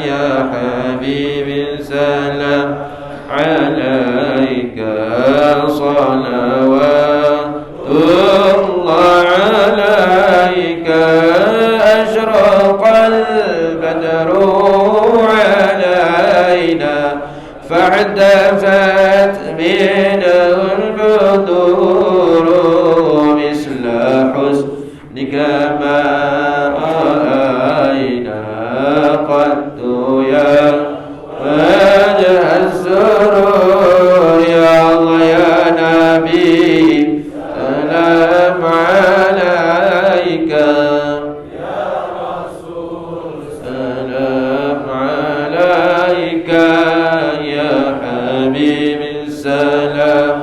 يا حبيبي سلام عليك صلوات الله عليك أشرق البدر علينا فاعتفت منه البدور مثل حسنك ما رأينا قد يا وجه السرور يا الله يا نبي سلام عليك يا رسول سلام عليك يا حبيبي سلام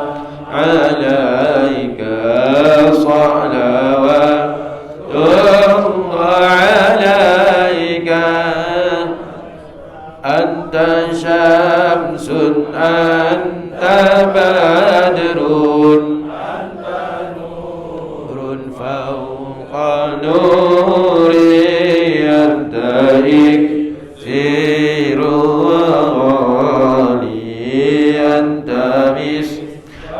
عليك صلوات الله عليك أنت شمس أنت بدر أنت نور فوق نوري أنت إكسير وغالي أنت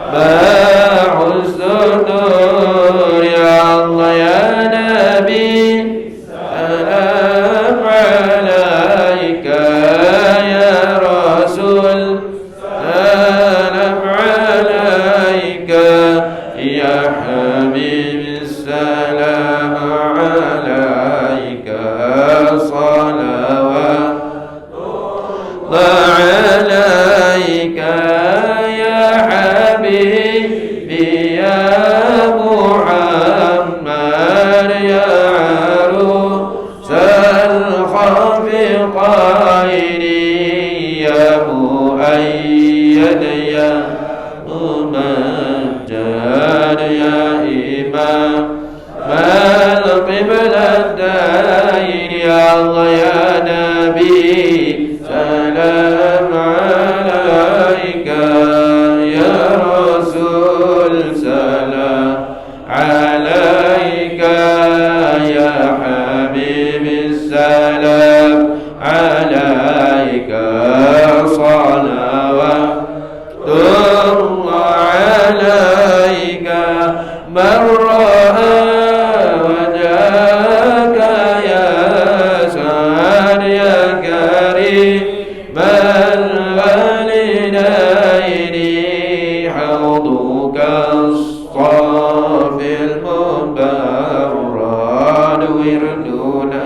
مصباح الصدور يا الله يا نبي سلام عليك يا رسول سلام عليك يا حبيبي السلام عليك صلوات الله عليك يا حبيبي يا محمد يا عروس الخافقين يا مؤيد يا ممجد يا إمام القبلتين يا الله يا نبي سلام عليك يا رسول سلام عليك يا حبيبي السلام عليك صلوات الله عليك من رأى وجهك يا سعد يا كريم الوالدين حوضك الصافي المبرد وردنا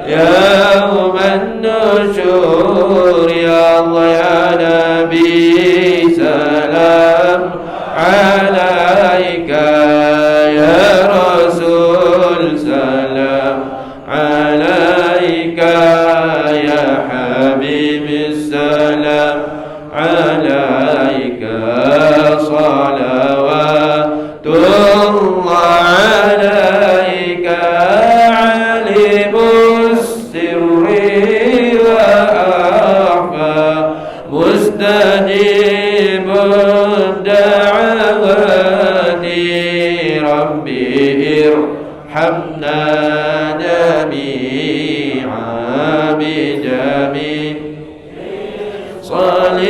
يوم النشور يا الله يا نبي سلام عليك يا رسول سلام عليك يا حبيبي السلام عليك صلوات الله عليك عليم السر وأخفى مستجيب الدعوات ربي ارحمنا جميعا بجميع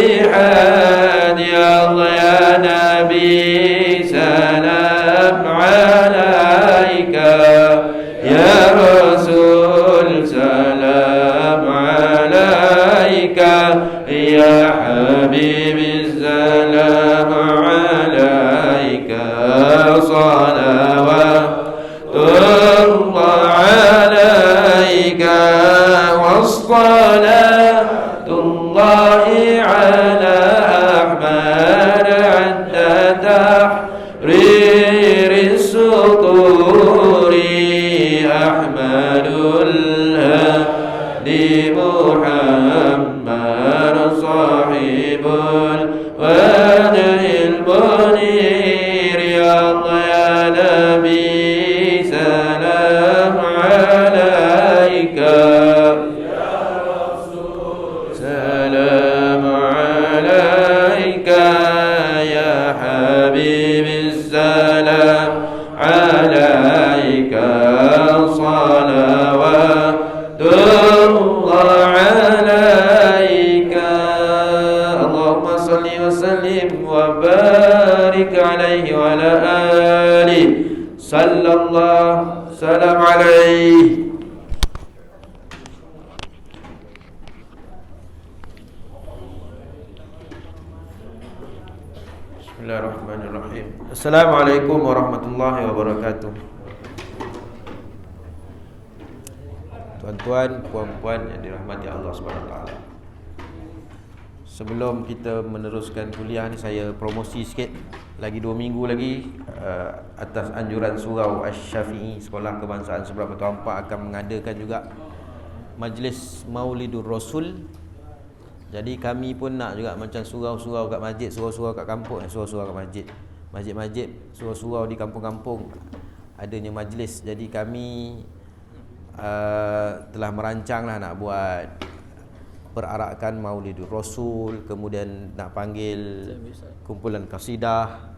صالحات يا الله يا نبي سلام عليك يا رسول سلام عليك يا حبيبي السلام عليك صلوات الله عليك والصلاة الله على أحمد عند تحرير السطور أحمد الهادي محمد صاحب الوجه المنير يا الله يا نبي سلام عليك سلام عليك يا حبيبي السلام عليك صلوات الله Bismillahirrahmanirrahim. Assalamualaikum warahmatullahi wabarakatuh. Tuan-tuan, puan-puan yang dirahmati Allah SWT. Sebelum kita meneruskan kuliah ni, saya promosi sikit. Lagi 2 minggu lagi, atas anjuran Surau Asy-Syafi'i, Sekolah Kebangsaan Seberang Batu Ampar akan mengadakan juga Majlis Maulidur Rasul. Jadi kami pun nak juga macam surau-surau kat masjid, surau-surau kat kampung, surau-surau kat masjid, masjid-masjid, surau-surau di kampung-kampung adanya majlis. Jadi kami telah merancang lah nak buat perarakan Maulidur Rasul, kemudian nak panggil kumpulan kasidah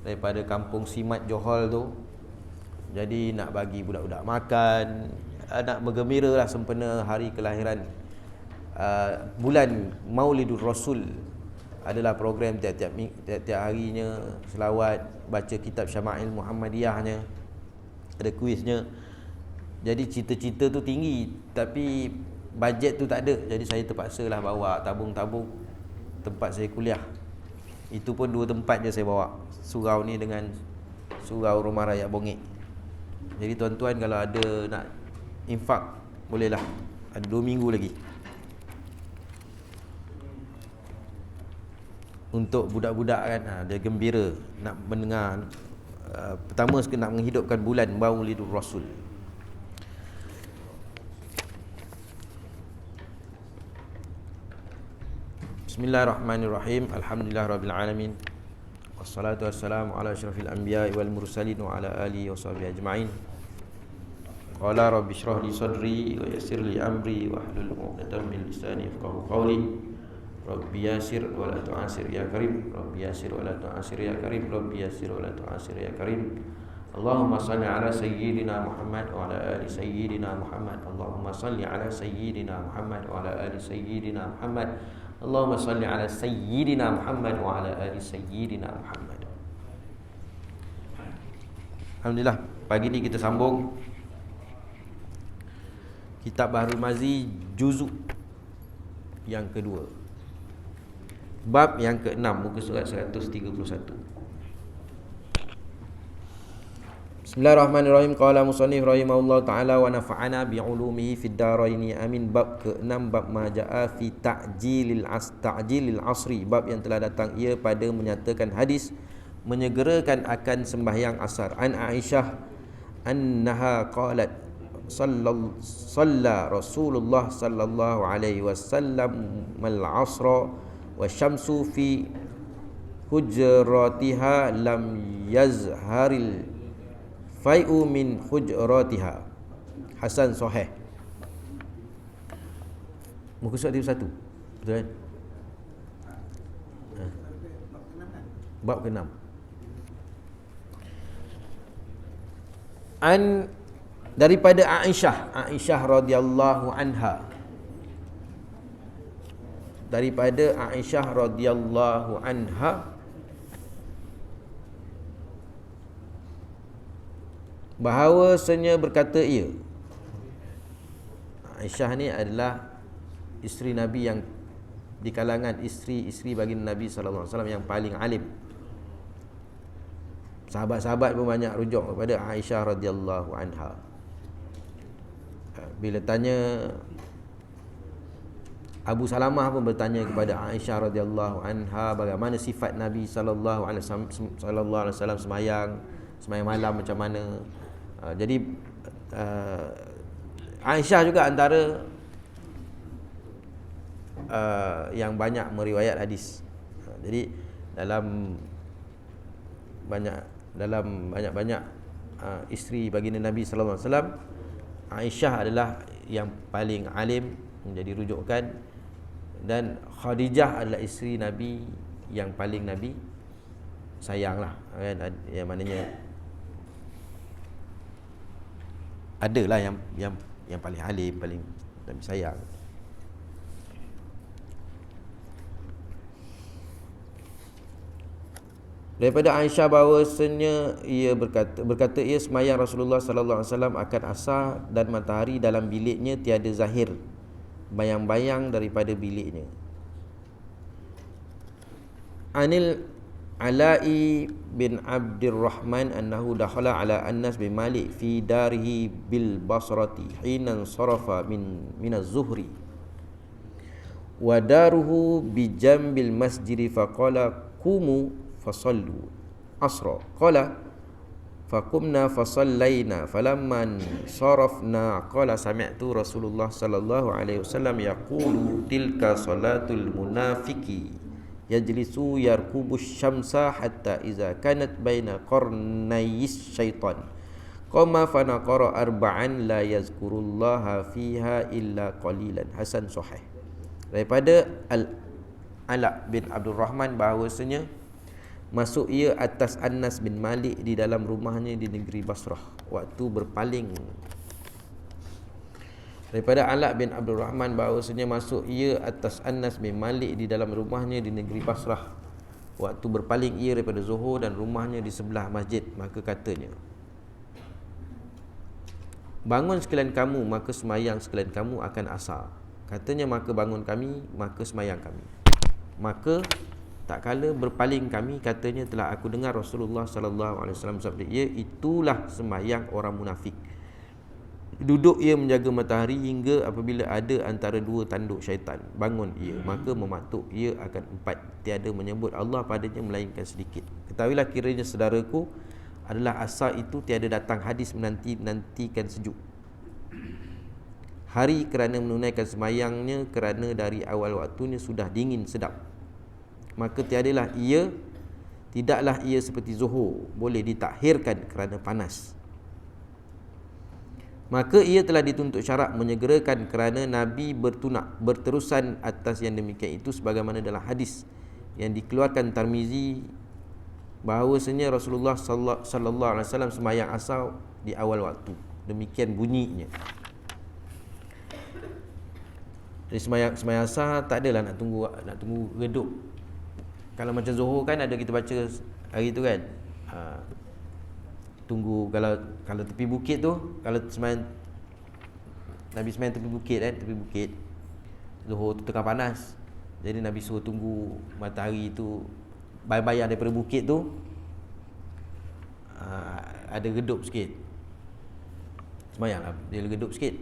daripada kampung Simat Johor tu. Jadi nak bagi budak-budak makan, nak bergembira lah sempena hari kelahiran bulan Maulidur Rasul. Adalah program tiap-tiap harinya, selawat, baca kitab Syama'il Muhammadiyahnya, ada kuisnya. Jadi cita-cita tu tinggi, tapi bajet tu tak ada. Jadi saya terpaksalah bawa tabung-tabung tempat saya kuliah. Itu pun 2 tempat je saya bawa, surau ni dengan surau Rumah Rakyat Bongek. Jadi tuan-tuan kalau ada nak infak, bolehlah. Ada 2 minggu lagi untuk budak-budak kan, dia gembira nak mendengar. Pertama sekali nak menghidupkan bulan Maulidur Rasul. Bismillahirrahmanirrahim. Alhamdulillahirabbil alamin. Wassalatu wassalamu ala asyrafil anbiya'i wal mursalin wa ala alihi washabihi ajma'in. Qala rabbi shrah li sadri wa yassir li amri wa hlul 'uqdatam min lisani yafqahu qawli. Rabbi yassir wa la tu'assir ya karim. Rabbi yassir wa la tu'assir ya karim. Rabbi yassir wa la tu'assir ya karim. Allahumma salli ala sayyidina Muhammad wa ala ali sayyidina Muhammad. Allahumma salli ala sayyidina Muhammad wa ala ali sayyidina Muhammad. Allahumma salli ala sayyidina Muhammad wa ala ali sayyidina Muhammad. Alhamdulillah, pagi ni kita sambung Kitab Bahrul Mazi juzuk yang kedua, bab yang ke-6, muka surat 131. Bismillahirrahmanirrahim. Qala musannif rahimahullah ta'ala wa nafa'ana bi'ulumihi fid daraini amin. Bab ke-6, bab ma ja'a fi ta'jilil asri, bab yang telah datang ia pada menyatakan hadis menyegerakan akan sembahyang asar. An Aisyah annaha qalat salla Rasulullah sallallahu alaihi wasallam al-asra wa syamsu fi hujratiha lam yazharil fai'u min hujratiha. Hasan sahih. Muka surat 31. Betul kan? Bab ke-6. Daripada Aisyah radhiyallahu anha. Daripada Aisyah radhiyallahu anha bahawasanya berkata ia. Aisyah ni adalah isteri Nabi yang di kalangan isteri-isteri baginda Nabi sallallahu alaihi wasallam yang paling alim. Sahabat-sahabat pun banyak rujuk kepada Aisyah radhiyallahu anha. Bila tanya, Abu Salamah pun bertanya kepada Aisyah radhiyallahu anha bagaimana sifat Nabi sallallahu alaihi wasallam sembahyang malam macam mana. Jadi Aisyah juga antara yang banyak meriwayat hadis. Jadi dalam banyak isteri baginda Nabi sallallahu alaihi wasallam, Aisyah adalah yang paling alim menjadi rujukan, dan Khadijah adalah isteri Nabi yang paling Nabi sayanglah kan, yang maknanya adalah yang paling alim, paling Nabi sayang. Daripada Aisyah bahawasanya ia berkata ia sembahyang Rasulullah sallallahu alaihi wasallam akan asar dan matahari dalam biliknya tiada zahir bayang-bayang daripada biliknya. Anil Ala'i bin Abdurrahman annahu dakhala ala Anas bin Malik fi darihi bil Basrati hina sarafa min az-zuhri wa daruhu bi jambil masjid faqala qumu fasallu asra qala faqumna fasallaina falamman sarafna qala sami'tu Rasulullah sallallahu alaihi wasallam yaqulu tilka salatul munafiqi yajlisu yarkubu syamsa hatta iza kanat baina qarnayis syaitan qama fanaqara arba'an la yazkurullaha fiha illa qalilan. Hasan sahih. Daripada Al-Ala bin Abdurrahman bahawasanya masuk ia atas Anas bin Malik di dalam rumahnya di negeri Basrah waktu berpaling. Daripada Ala bin Abdurrahman bahawasanya masuk ia atas Anas bin Malik di dalam rumahnya di negeri Basrah waktu berpaling ia daripada Zuhur dan rumahnya di sebelah masjid. Maka katanya, bangun sekalian kamu, maka semayang sekalian kamu akan asar. Katanya, maka bangun kami, maka semayang kami. Maka tak kala berpaling kami, katanya, telah aku dengar Rasulullah sallallahu alaihi wasallam sabda, itulah semayang orang munafik. Duduk ia menjaga matahari hingga apabila ada antara dua tanduk syaitan. Bangun ia, maka mematuk ia akan empat. Tiada menyebut Allah padanya melainkan sedikit. Ketahuilah kiranya saudaraku, adalah asar itu tiada datang hadis menantikan sejuk hari kerana menunaikan semayangnya, kerana dari awal waktunya sudah dingin sedap. Maka tidaklah ia seperti Zuhur, boleh ditakhirkan kerana panas. Maka ia telah dituntut syarak menyegerakan kerana Nabi berterusan atas yang demikian itu, sebagaimana dalam hadis yang dikeluarkan Tirmizi bahawasanya Rasulullah sallallahu alaihi wasallam sembahyang asar di awal waktu. Demikian bunyinya. Jadi sembahyang asar tak adalah nak tunggu redup. Kalau macam Zuhur kan ada kita baca hari tu kan. Tunggu kalau tepi bukit tu, kalau sembahyang Nabi sembahyang tepi bukit kan, tepi bukit Zuhur tu tengah panas. Jadi Nabi suruh tunggu matahari tu bayang daripada bukit tu ada redup sikit. Sembahyanglah dia redup sikit.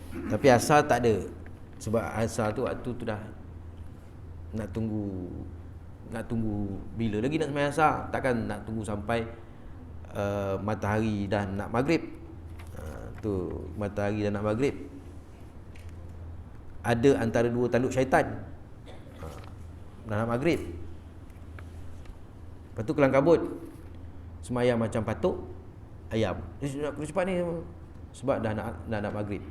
Tapi asar tak ada. Sebab asar tu waktu tu dah nak tunggu bila lagi nak sembahyang asar. Takkan nak tunggu sampai matahari dah nak maghrib. Tu matahari dah nak maghrib, ada antara dua tanduk syaitan, dah nak maghrib. Lepas tu kelang kabut sembahyang macam patuk ayam. Nak kena cepat ni sebab dah nak maghrib.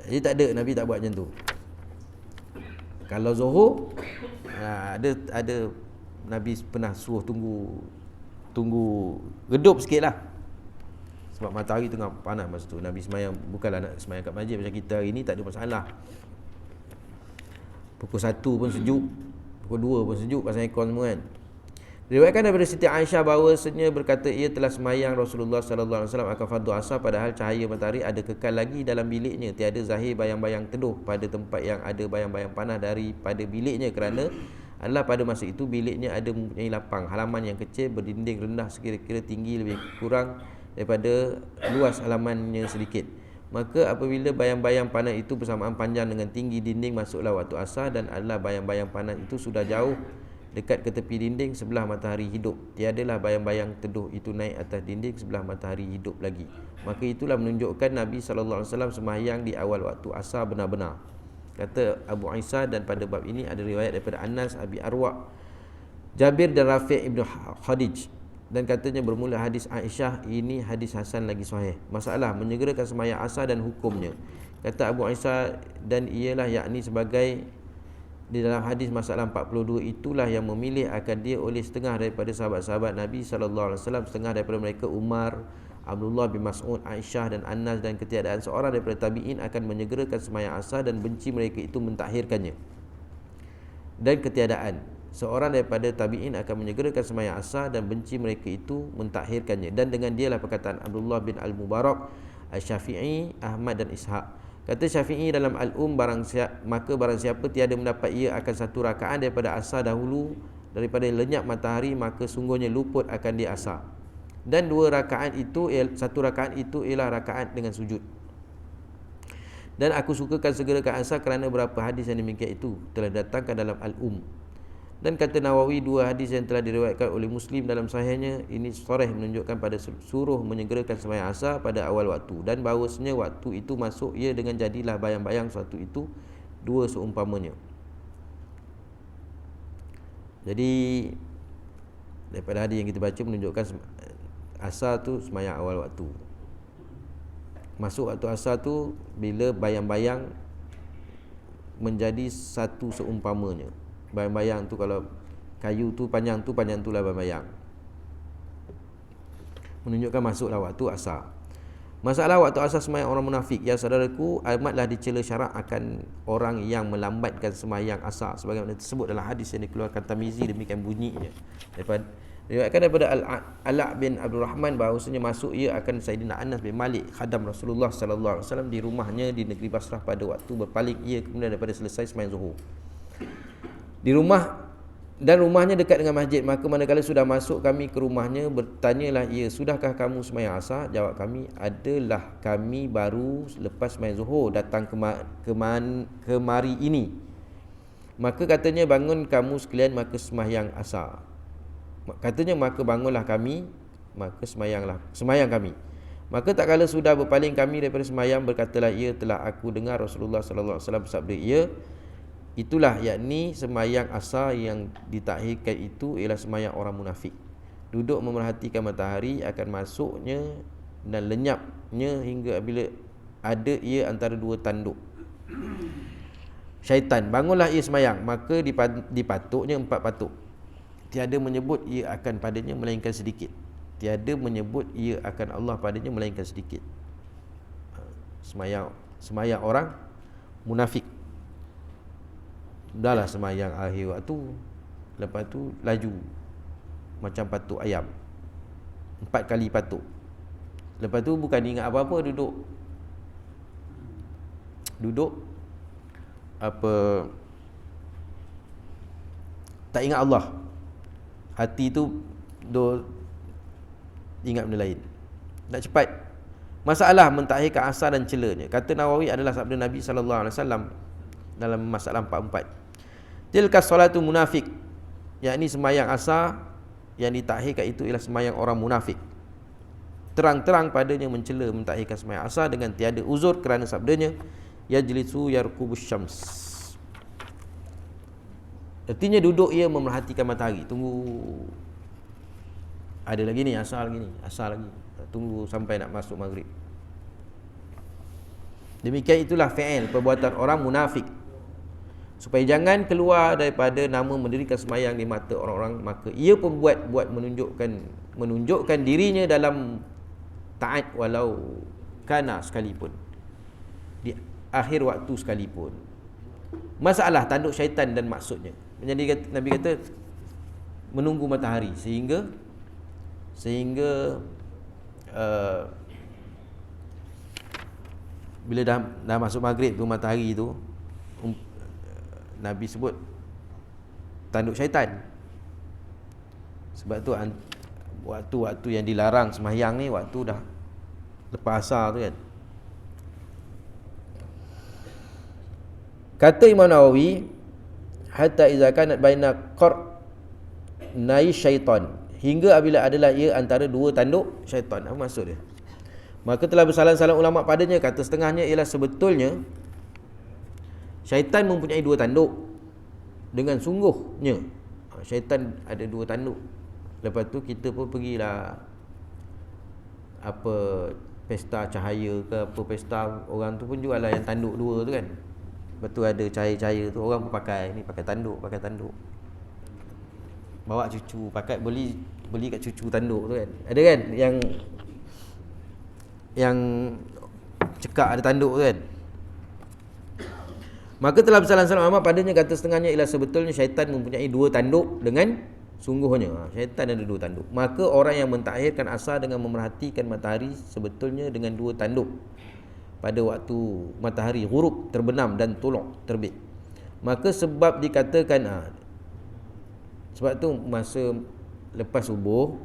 Jadi tak ada, Nabi tak buat macam tu. Kalau Zuhur ada Nabi pernah suruh tunggu redup sikit lah. Sebab matahari tengah panas masa tu. Nabi semayang, bukanlah nak semayang kat masjid macam kita hari ni, tak ada masalah. Pukul 1 pun sejuk, pukul 2 pun sejuk, pasang aircon semua kan. Diriwayatkan daripada Siti Aisyah bahawasanya berkata, ia telah semayang Rasulullah sallallahu alaihi wasallam akan fardu asar, padahal cahaya matahari ada kekal lagi dalam biliknya, tiada zahir bayang-bayang teduh pada tempat yang ada bayang-bayang panas daripada biliknya, kerana adalah pada masa itu biliknya ada mempunyai lapang, halaman yang kecil, berdinding rendah sekira-kira tinggi lebih kurang daripada luas halamannya sedikit. Maka apabila bayang-bayang panas itu bersamaan panjang dengan tinggi dinding, masuklah waktu asar, dan adalah bayang-bayang panas itu sudah jauh dekat ke tepi dinding sebelah matahari hidup. Tiadalah bayang-bayang teduh itu naik atas dinding sebelah matahari hidup lagi. Maka itulah menunjukkan Nabi sallallahu alaihi wasallam sembahyang di awal waktu asar benar-benar. Kata Abu Isa, dan pada bab ini ada riwayat daripada Anas, Abi Arwa, Jabir dan Rafi' ibn Khadij, dan katanya bermula hadis Aisyah, ini hadis hasan lagi sahih. Masalah menyegerakan sembahyang asar dan hukumnya. Kata Abu Isa, dan ialah yakni sebagai di dalam hadis masalah 42, itulah yang memilih akan dia oleh setengah daripada sahabat-sahabat Nabi sallallahu alaihi wasallam, setengah daripada mereka Umar, Abdullah bin Mas'ud, Aisyah dan Anas, dan ketiadaan seorang daripada tabi'in akan menyegerakan sembahyang asar dan benci mereka itu mentakhirkannya. Dan ketiadaan seorang daripada tabi'in akan menyegerakan sembahyang asar dan benci mereka itu mentakhirkannya. Dan dengan dialah perkataan Abdullah bin Al-Mubarak, Asy-Syafi'i, Ahmad dan Ishaq. Kata Syafi'i dalam maka barang siapa tiada mendapat ia akan satu rakaat daripada asar dahulu daripada lenyap matahari, maka sungguhnya luput akan dia asar. Dan satu rakaat itu ialah rakaat dengan sujud. Dan aku sukakan segerakan asar kerana berapa hadis yang demikian itu telah datangkan dalam Dan kata Nawawi, dua hadis yang telah diriwayatkan oleh Muslim dalam sahihnya ini sharih menunjukkan pada suruh menyegerakan sembahyang asar pada awal waktu, dan bahawasanya waktu itu masuk ia dengan jadilah bayang-bayang suatu itu dua seumpamanya. Jadi daripada hadis yang kita baca menunjukkan asar tu sembahyang awal waktu. Masuk waktu asar tu bila bayang-bayang menjadi satu seumpamanya. Bayang-bayang tu kalau kayu tu panjang tu lah bayang-bayang. Menunjukkan masuklah waktu asar. Masalah waktu asar sembahyang orang munafik, ya saudaraku, amatlah dicela syarak akan orang yang melambatkan sembahyang asar sebagaimana tersebut dalam hadis yang dikeluarkan Tirmizi, demikian bunyinya. Diriwayatkan daripada Ala bin Abdul Rahman bahawasanya masuk ia akan Sayyidina Anas bin Malik, khadam Rasulullah sallallahu alaihi wasallam, di rumahnya di negeri Basrah pada waktu berpaling ia kemudian daripada selesai sembahyang zuhur. Di rumahnya dekat dengan masjid. Maka manakala sudah masuk kami ke rumahnya, bertanyalah ia, sudahkah kamu sembahyang asar? Jawab kami, adalah kami baru lepas sembahyang zuhur datang kemari ini. Maka katanya, bangun kamu sekalian maka sembahyang asar. Katanya, maka bangunlah kami, maka sembahyang kami. Maka tak kala sudah berpaling kami daripada sembahyang, berkatalah ia, telah aku dengar Rasulullah sallallahu alaihi wasallam bersabda, itulah yakni sembahyang asar yang ditakhirkan itu ialah sembahyang orang munafik. Duduk memerhatikan matahari akan masuknya dan lenyapnya hingga bila ada ia antara dua tanduk syaitan. Bangunlah ia sembahyang, maka dipatuknya 4 patuk. Tiada menyebut ia akan padanya melainkan sedikit. Tiada menyebut ia akan Allah padanya melainkan sedikit. Sembahyang orang munafik. Dahlah sembahyang akhir waktu, lepas tu laju macam patuk ayam, 4 kali patuk. Lepas tu bukan ingat apa-apa, duduk apa, tak ingat Allah. Hati tu ingat benda lain, nak cepat. Masalah mentakhirkan asar dan celanya, kata Nawawi, adalah sabda Nabi sallallahu alaihi wasallam dalam masalah 44. Tilka salatu munafik, yakni sembahyang asar yang ditakhirkan itu ialah sembahyang orang munafik. Terang-terang padanya mencela mentakhirkan sembahyang asar dengan tiada uzur kerana sabdanya, yajlisu yarqubus syams. Artinya duduk ia memerhatikan matahari. Tunggu, ada lagi ni asar lagi. Tunggu sampai nak masuk maghrib. Demikian itulah fi'il, perbuatan orang munafik. Supaya jangan keluar daripada nama mendirikan sembahyang di mata orang-orang, maka ia pun buat menunjukkan dirinya dalam taat walau kana sekalipun, di akhir waktu sekalipun. Masalah tanduk syaitan dan maksudnya. Jadi Nabi kata menunggu matahari sehingga bila dah masuk maghrib tu, matahari tu Nabi sebut tanduk syaitan. Sebab tu waktu yang dilarang sembahyang ni waktu dah lepas asar tu kan. Kata Imam Nawawi, hatta iza kanat baina qarnai syaitan, hingga apabila adalah ia antara dua tanduk syaitan. Apa maksud dia? Maka telah bersalam-salam ulama padanya. Kata setengahnya ialah sebetulnya syaitan mempunyai dua tanduk dengan sungguhnya. Syaitan ada dua tanduk. Lepas tu kita pun pergilah apa pesta cahaya ke apa pesta, orang tu pun jual lah yang tanduk dua tu kan. Lepas tu ada cahaya-cahaya tu, orang pun pakai tanduk. Bawa cucu, beli kat cucu tanduk tu kan. Ada kan yang cekak ada tanduk tu kan. Maka telah bersalam-salam amat padanya. Kata setengahnya ialah sebetulnya syaitan mempunyai dua tanduk dengan sungguhnya. Syaitan ada dua tanduk. Maka orang yang mentakhirkan asar dengan memerhatikan matahari sebetulnya dengan dua tanduk. pada waktu matahari ghurub, terbenam, dan tulu' terbit. Maka sebab dikatakan sebab tu masa lepas subuh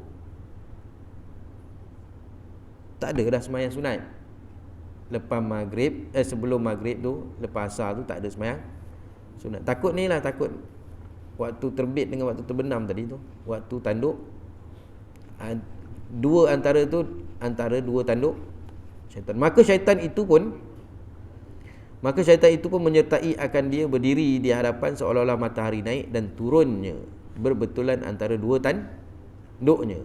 tak ada dah sembahyang sunat. Lepas maghrib, sebelum maghrib tu, lepas asar tu tak ada sembahyang sunat. Takut ni lah, takut waktu terbit dengan waktu terbenam tadi tu, waktu tanduk, dua antara dua tanduk syaitan. Maka syaitan itu pun menyertai akan dia berdiri di hadapan seolah-olah matahari naik dan turunnya berbetulan antara dua tanduknya.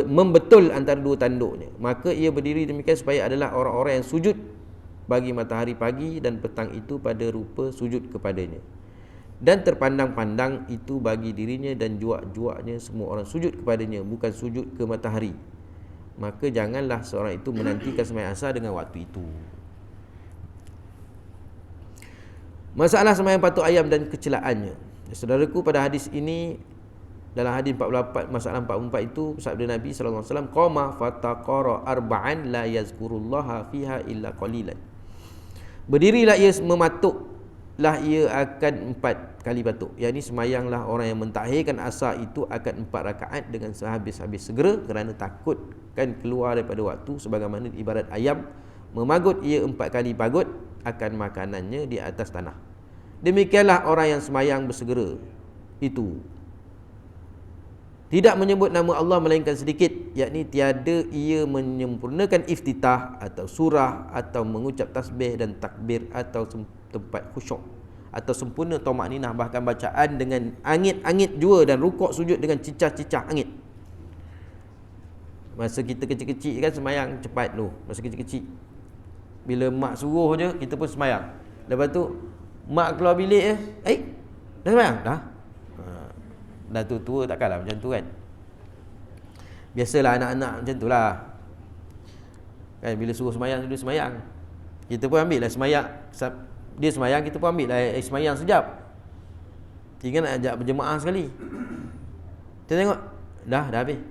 Membetul antara dua tanduknya. Maka ia berdiri demikian supaya adalah orang-orang yang sujud bagi matahari pagi dan petang itu pada rupa sujud kepadanya. Dan terpandang-pandang itu bagi dirinya dan juak-juaknya semua orang sujud kepadanya, bukan sujud ke matahari. Maka janganlah seorang itu menantikan sembahyang asar dengan waktu itu. Masalah sembahyang patuk ayam dan kecelaannya. Saudaraku, pada hadis ini, dalam hadis 44, masalah 44 itu, sabda Nabi SAW, qama fataqara arba'an la yazkurullaha fiha illa qalilan. Berdirilah ia mematuklah ia akan 4 kali batuk. Yang ini semayanglah orang yang mentakhirkan asar itu akan 4 rakaat dengan sehabis-habis segera, kerana takutkan keluar daripada waktu, sebagaimana ibarat ayam memagut ia 4 kali bagut akan makanannya di atas tanah. Demikianlah orang yang semayang bersegera itu tidak menyebut nama Allah melainkan sedikit, yakni tiada ia menyempurnakan iftitah atau surah atau mengucap tasbih dan takbir atau tempat khusyuk atau sempurna tamakninah, bahkan bacaan dengan angit-angit jua dan rukuk sujud dengan cicah-cicah angit. Masa kita kecil-kecil kan semayang cepat tu, masa kecil-kecil. Bila mak suruh je kita pun semayang. Lepas tu mak keluar bilik dah semayang? Dah tua takkanlah macam tu kan. Biasalah anak-anak macam tu lah kan, bila suruh semayang dia semayang, kita pun ambil lah semayang. Dia semayang, kita pun ambil lah semayang sekejap. Tinggal nak ajak berjemaah sekali. Kita tengok dah habis.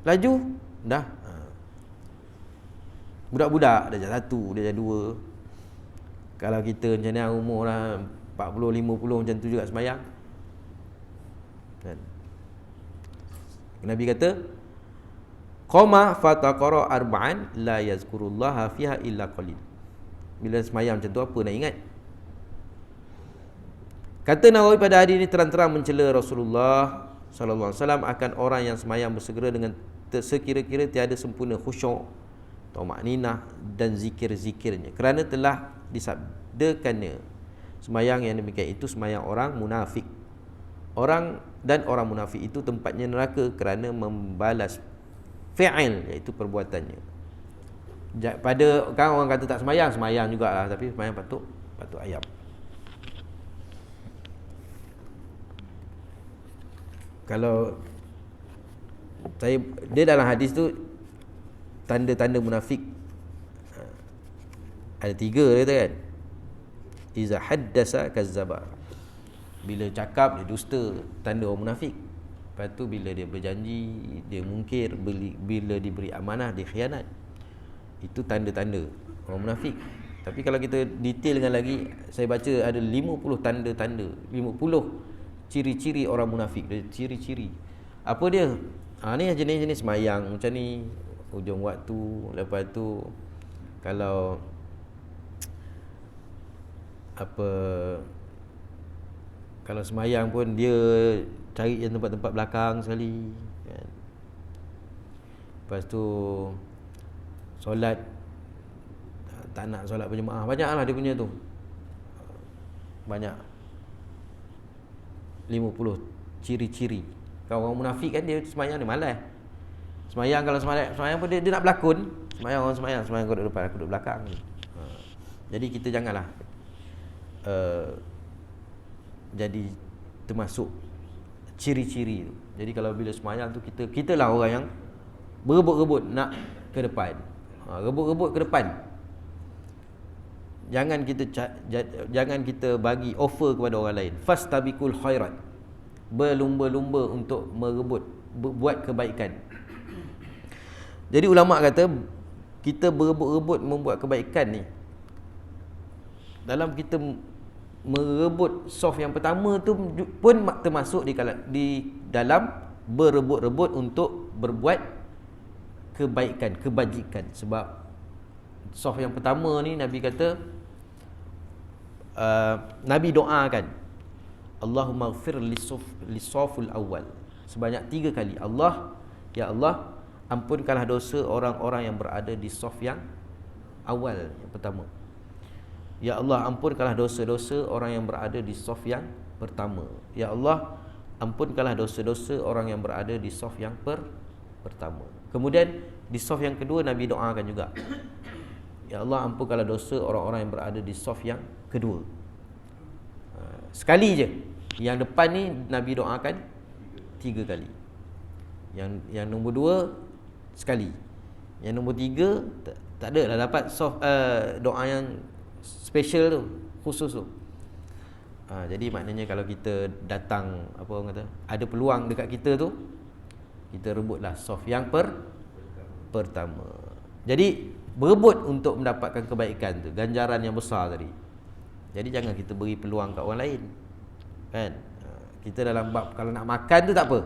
Laju dah. Budak-budak dah jam 1, dia jam 2. Kalau kita macam ni umur dah 40, 50 macam tu juga semayang kan? Nabi kata qama fataqara arba'an la yazkurullaha fiha illa qalil. Bila semayang macam tu apa nak ingat? Kata Nawawi, pada hari ini terang-terang mencela Rasulullah sallallahu alaihi wasallam akan orang yang semayang bersegera dengan sekira-kira tiada sempurna khusyuk, tamakninah dan zikir-zikirnya, kerana telah disabdakannya semayang yang demikian itu semayang orang munafik. Orang munafik itu tempatnya neraka kerana membalas fi'il, iaitu perbuatannya. Pada kan orang kata tak semayang jugalah, tapi semayang patuk ayam. Kalau dia dalam hadis tu tanda-tanda munafik ada 3 dia kata kan. Iza haddasa kazzaba, bila cakap dia dusta, tanda orang munafik. Lepas tu bila dia berjanji dia mungkir, bila diberi amanah dia khianat. Itu tanda-tanda orang munafik. Tapi kalau kita detailkan lagi, saya baca ada 50 tanda-tanda, 50 ciri-ciri orang munafik. Ciri-ciri apa dia? Ni jenis-jenis semayang macam ni, hujung waktu. Lepas tu kalau semayang pun dia cari yang tempat-tempat belakang sekali kan. Lepas tu solat tak nak solat berjemaah, banyaklah dia punya tu, banyak 50 ciri-ciri. Kalau orang munafik kan dia semayang dia malas. Semayang kalau semayang pun dia nak berlakon. Semayang kau duduk depan, aku duduk belakang. Jadi kita janganlah jadi termasuk ciri-ciri tu. Jadi kalau bila semayang tu kita lah orang yang berebut-rebut nak ke depan. Rebut-rebut ke depan. Jangan kita bagi offer kepada orang lain. Fastabiqul khairat. Berlumba-lumba untuk merebut, buat kebaikan. Jadi ulama kata kita berebut-rebut membuat kebaikan ni, dalam kita merebut soft yang pertama tu pun termasuk di dalam berebut-rebut untuk berbuat kebaikan, kebajikan. Sebab soft yang pertama ni Nabi kata, Nabi doakan, Allahumma ghfir lisoful awal, sebanyak 3 kali. Ya Allah, ampunkanlah dosa orang-orang yang berada di soft yang awal, yang pertama. Ya Allah, ampunkanlah dosa-dosa orang yang berada di soft yang pertama. Ya Allah, ampunkanlah dosa-dosa orang yang berada di soft yang pertama. Kemudian di soft yang kedua Nabi doakan juga, ya Allah, ampunkanlah dosa orang-orang yang berada di soft yang kedua. Sekali je. Yang depan ni Nabi doakan 3 kali. Yang nombor 2 sekali. Yang nombor 3 tak ada lah dapat soft, doa yang special tu, khusus tu. Jadi maknanya kalau kita datang, apa orang kata, ada peluang dekat kita tu, kita rebutlah soft yang pertama. Jadi berebut untuk mendapatkan kebaikan tu, ganjaran yang besar tadi. Jadi jangan kita beri peluang kat orang lain, kan? Kita dalam bab kalau nak makan tu tak apa,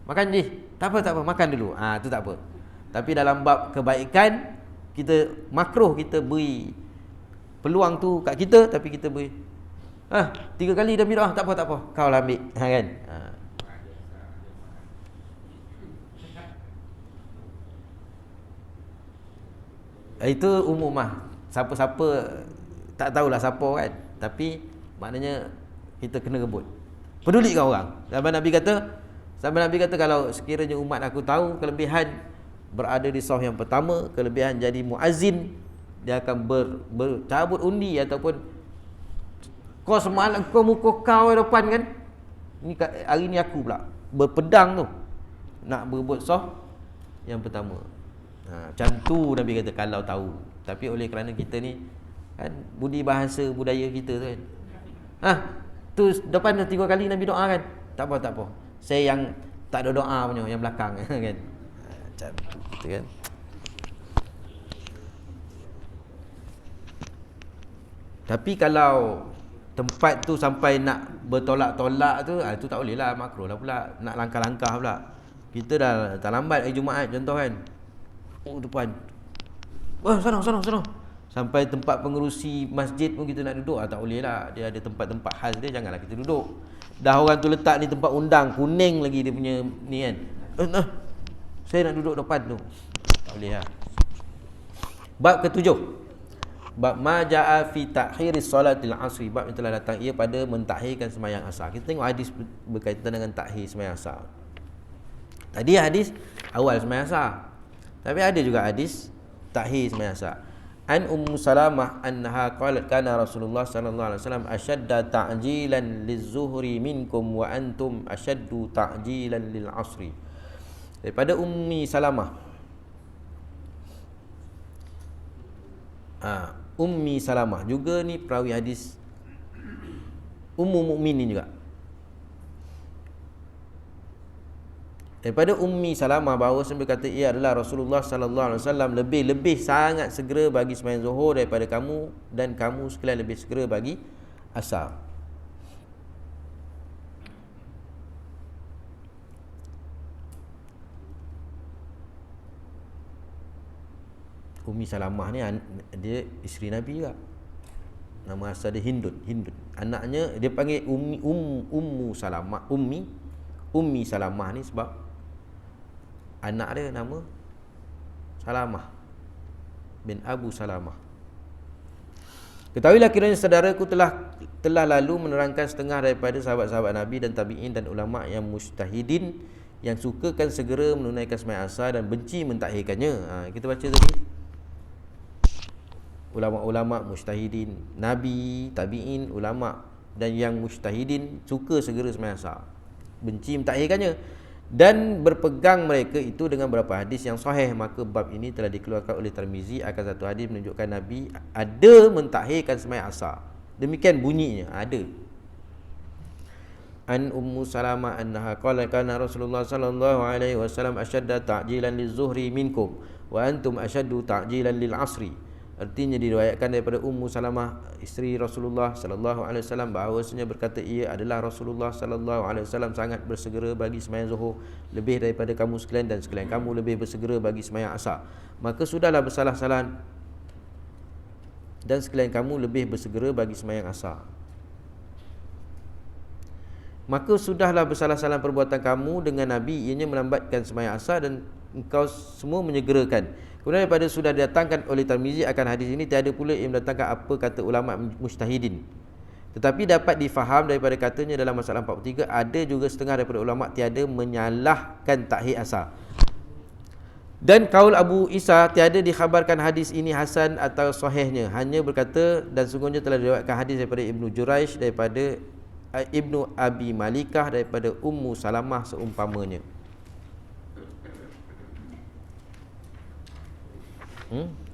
makan je, tak apa, makan dulu, tu tak apa. Tapi dalam bab kebaikan, kita makruh kita beri peluang tu kat kita, tapi kita beri 3 kali Nabi doa, tak apa, kau lah ambil, kan? Itu umum lah. Siapa-siapa tak tahulah siapa, kan? Tapi maknanya kita kena rebut. Pedulikan orang. Sampai Nabi kata kalau sekiranya umat aku tahu kelebihan berada di saf yang pertama, kelebihan jadi muazzin, dia akan bercabut undi, ataupun kau semalam kau muka kau depan, kan? Ni hari ni aku pula berpedang tu nak berebut saf yang pertama. Macam tu Nabi kata kalau tahu. Tapi oleh kerana kita ni, kan, budi bahasa budaya kita tu, kan, tu depan 3 kali Nabi doa, kan? Tak apa. Saya yang tak ada doa punya, yang belakang, kan? Macam tu, kan? Tapi kalau tempat tu sampai nak bertolak-tolak tu, tu tak boleh lah, makruh lah pula, nak langkah-langkah pula. Kita dah lambat hari Jumaat contoh, kan? Depan, sana. Sampai tempat pengerusi masjid pun kita nak duduk, tak boleh lah. Dia ada tempat-tempat khas dia, janganlah kita duduk. Dah orang tu letak ni tempat undang, kuning lagi dia punya ni, kan? Saya nak duduk depan tu, tak boleh lah. Bab ke-7, bab ma jaa fi ta'khiris salatil asri, bab yang telah datang ia pada mentakhirkan sembahyang asar. Kita tengok hadis berkaitan dengan takhir sembahyang asar. Tadi hadis awal sembahyang asar, tapi ada juga hadis takhir sembahyang asar. An Ummu Salamah annaha qalat kana Rasulullah sallallahu alaihi wasallam ashadda ta'jilan liz-zuhri minkum wa antum ashaddu ta'jilan lil asri. Daripada Ummi Salamah. Ummi Salamah juga ni perawi hadis Ummu Mukminin juga. Daripada Ummi Salamah bahawa sampai kata ia adalah Rasulullah sallallahu alaihi wasallam lebih sangat segera bagi sembahyang zuhur daripada kamu, dan kamu sekalian lebih segera bagi asar. Ummi Salamah ni dia isteri Nabi juga. Nama asal dia Hindun. Anaknya dia panggil Ummu Salamah, Ummi Salamah ni sebab anak dia nama Salamah bin Abu Salamah. Ketahuilah kiranya saudaraku telah lalu menerangkan setengah daripada sahabat-sahabat Nabi dan tabi'in dan ulama yang mujtahidin yang sukakan segera menunaikan sembahyang asar dan benci mentakhirkannya. Kita baca tadi ulama-ulama mujtahidin, Nabi, tabi'in, ulama dan yang mujtahidin suka segera sembahyang asar, benci mentakhirkannya, dan berpegang mereka itu dengan beberapa hadis yang sahih. Maka bab ini telah dikeluarkan oleh Tirmizi akan satu hadis menunjukkan Nabi ada mentakhirkan sembahyang asar. Demikian bunyinya, ada. an Ummu Salamah annaha qala kana Rasulullah sallallahu alaihi wasallam ashadda ta'jilan liz-zuhri minkum wa antum ashaddu ta'jilan lil-'asri. Artinya diriwayatkan daripada Ummu Salamah isteri Rasulullah sallallahu alaihi wasallam bahawasanya berkata ia adalah Rasulullah sallallahu alaihi wasallam sangat bersegera bagi sembahyang zuhur lebih daripada kamu sekalian, dan sekalian kamu lebih bersegera bagi sembahyang asar. Maka sudahlah bersalah-salah dan sekalian kamu lebih bersegera bagi sembahyang asar. Maka sudahlah bersalah-salah perbuatan kamu dengan Nabi, ianya melambatkan sembahyang asar dan engkau semua menyegerakan. Kemudian daripada sudah didatangkan oleh Tirmizi akan hadis ini, tiada pula yang mendatangkan apa kata ulama mujtahidin. Tetapi dapat difaham daripada katanya dalam masalah 43, ada juga setengah daripada ulama tiada menyalahkan takhir asar. Dan kaul Abu Isa tiada dikhabarkan hadis ini hasan atau sahihnya, hanya berkata dan sungguhnya telah diriwayatkan hadis daripada Ibnu Juraish, daripada Ibnu Abi Malikah, daripada Ummu Salamah seumpamanya.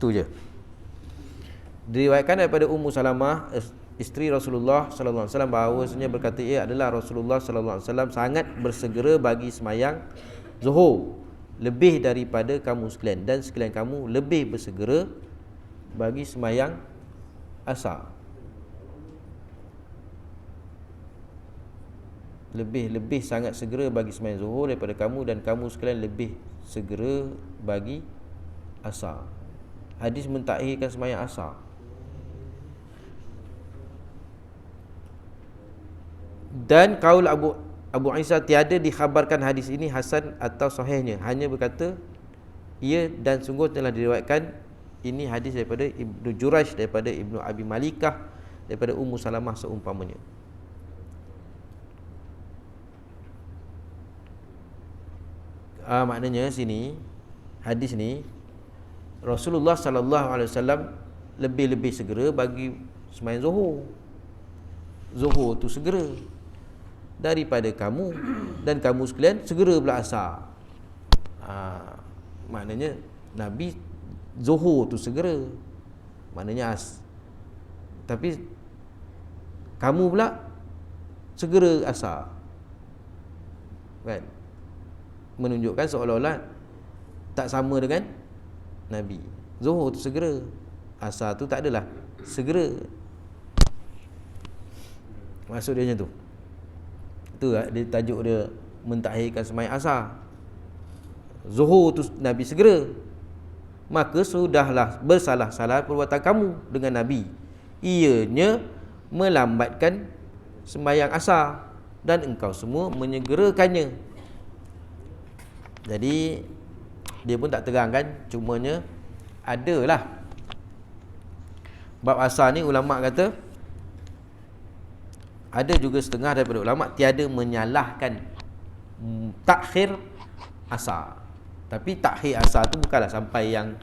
Tu je. Diriwayatkan daripada Ummu Salamah isteri Rasulullah sallallahu alaihi wasallam bahawasanya berkata ia adalah Rasulullah sallallahu alaihi wasallam sangat bersegera bagi sembahyang zuhur lebih daripada kamu sekalian, dan sekalian kamu lebih bersegera bagi sembahyang asar. Lebih sangat segera bagi sembahyang zuhur daripada kamu, dan kamu sekalian lebih segera bagi asar. Hadis mentakhirkan sembahyang asar. Dan kaul Abu Isa tiada dikhabarkan hadis ini hasan atau sahihnya, hanya berkata ia dan sungguh telah diriwayatkan ini hadis daripada Ibnu Juraish, daripada Ibnu Abi Malikah, daripada Ummu Salamah seumpamanya. Maknanya sini hadis ni Rasulullah sallallahu alaihi wasallam lebih-lebih segera bagi sembahyang zuhur. Zuhur tu segera daripada kamu, dan kamu sekalian segera pula asar. Maknanya Nabi zuhur tu segera, maknanya tapi kamu pula segera asar, kan? Menunjukkan seolah-olah tak sama dengan Nabi. Zuhur tu segera, asar tu tak adalah segera. Maksud dia macam tu. Tu dia tajuk dia mentakhirkan sembahyang asar. Zuhur tu Nabi segera, maka sudahlah bersalah-salah perbuatan kamu dengan Nabi, ianya melambatkan sembahyang asar, dan engkau semua menyegerakannya. Jadi dia pun tak terangkan, cumanya adalah bab asar ni ulama kata ada juga setengah daripada ulama tiada menyalahkan takhir asar. Tapi takhir asar tu bukanlah sampai yang